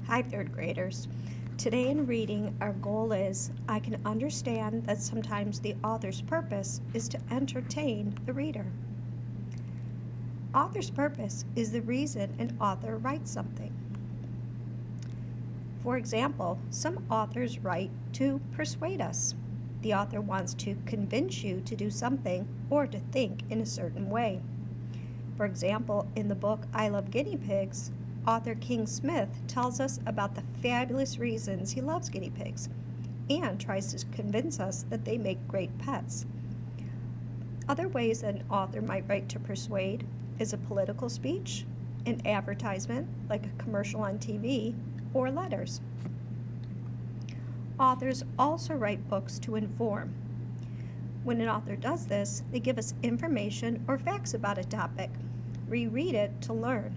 Hi, third graders. Today in reading, our goal is I can understand that sometimes the author's purpose is to entertain the reader. Author's purpose is the reason an author writes something. For example, some authors write to persuade us. The author wants to convince you to do something or to think in a certain way. For example, in the book I Love Guinea Pigs, author King Smith tells us about the fabulous reasons he loves guinea pigs and tries to convince us that they make great pets. Other ways that an author might write to persuade is a political speech, an advertisement like a commercial on TV, or letters. Authors also write books to inform. When an author does this, they give us information or facts about a topic. We read it to learn.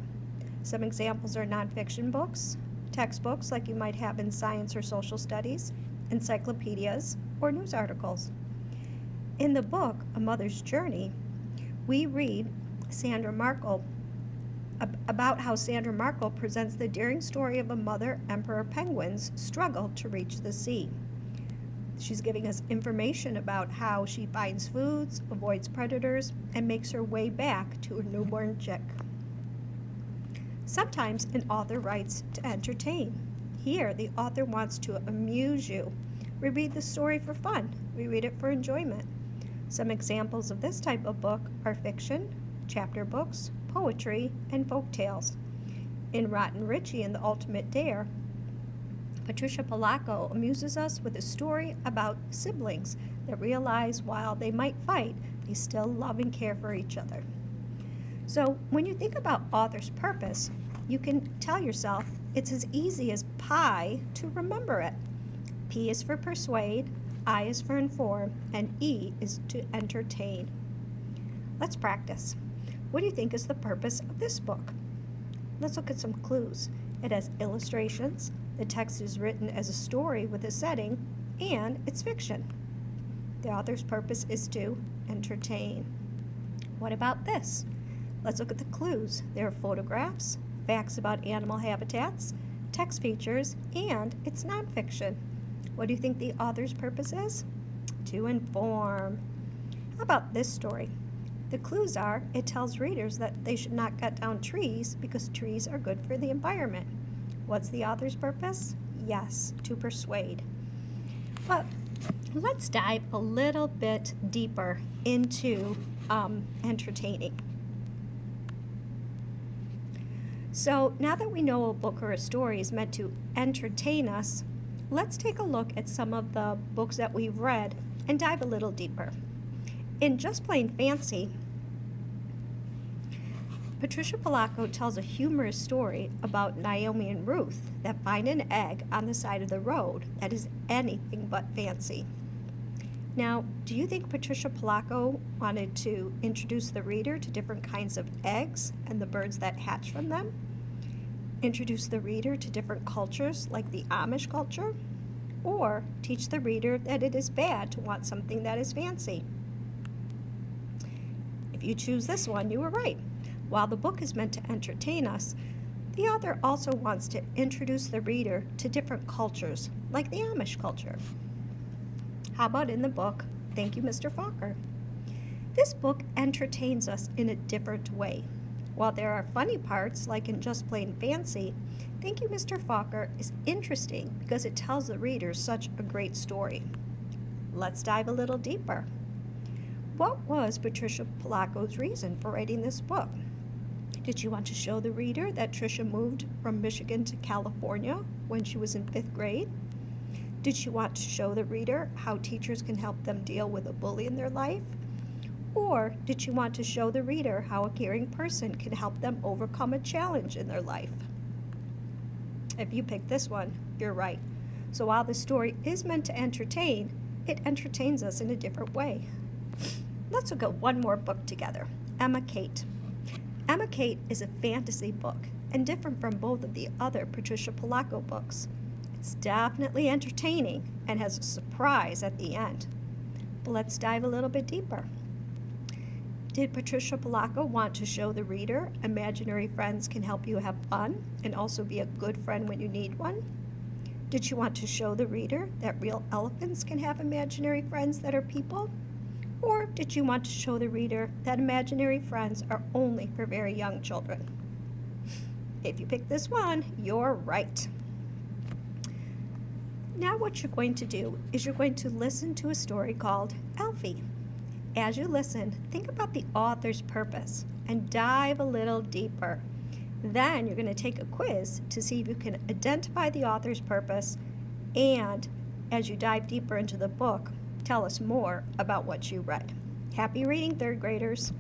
Some examples are nonfiction books, textbooks like you might have in science or social studies, encyclopedias, or news articles. In the book, A Mother's Journey, we read about how Sandra Markle presents the daring story of a mother emperor penguin's struggle to reach the sea. She's giving us information about how she finds foods, avoids predators, and makes her way back to her newborn chick. Sometimes an author writes to entertain. Here, the author wants to amuse you. We read the story for fun. We read it for enjoyment. Some examples of this type of book are fiction, chapter books, poetry, and folk tales. In Rotten Richie and the Ultimate Dare, Patricia Polacco amuses us with a story about siblings that realize while they might fight, they still love and care for each other. So when you think about author's purpose, you can tell yourself it's as easy as pie to remember it. P is for persuade, I is for inform, and E is to entertain. Let's practice. What do you think is the purpose of this book? Let's look at some clues. It has illustrations, the text is written as a story with a setting, and it's fiction. The author's purpose is to entertain. What about this? Let's look at the clues. There are photographs, facts about animal habitats, text features, and it's nonfiction. What do you think the author's purpose is? To inform. How about this story? The clues are it tells readers that they should not cut down trees because trees are good for the environment. What's the author's purpose? Yes, to persuade. But let's dive a little bit deeper into entertaining. So now that we know a book or a story is meant to entertain us, let's take a look at some of the books that we've read and dive a little deeper. In Just Plain Fancy, Patricia Polacco tells a humorous story about Naomi and Ruth that find an egg on the side of the road that is anything but fancy. Now, do you think Patricia Polacco wanted to introduce the reader to different kinds of eggs and the birds that hatch from them? Introduce the reader to different cultures like the Amish culture? Or teach the reader that it is bad to want something that is fancy? If you choose this one, you were right. While the book is meant to entertain us, the author also wants to introduce the reader to different cultures, like the Amish culture. How about in the book, Thank You, Mr. Fokker? This book entertains us in a different way. While there are funny parts, like in Just Plain Fancy, Thank You, Mr. Fokker is interesting because it tells the reader such a great story. Let's dive a little deeper. What was Patricia Polacco's reason for writing this book? Did she want to show the reader that Tricia moved from Michigan to California when she was in 5th grade? Did she want to show the reader how teachers can help them deal with a bully in their life? Or did she want to show the reader how a caring person can help them overcome a challenge in their life? If you picked this one, you're right. So while the story is meant to entertain, it entertains us in a different way. Let's look at one more book together, Emma Kate. Emma Kate is a fantasy book and different from both of the other Patricia Polacco books. It's definitely entertaining and has a surprise at the end. But let's dive a little bit deeper. Did Patricia Polacco want to show the reader imaginary friends can help you have fun and also be a good friend when you need one? Did she want to show the reader that real elephants can have imaginary friends that are people? Or did you want to show the reader that imaginary friends are only for very young children? If you pick this one, you're right. Now what you're going to do is you're going to listen to a story called Alfie. As you listen, think about the author's purpose and dive a little deeper. Then you're going to take a quiz to see if you can identify the author's purpose, and as you dive deeper into the book, tell us more about what you read. Happy reading, third graders.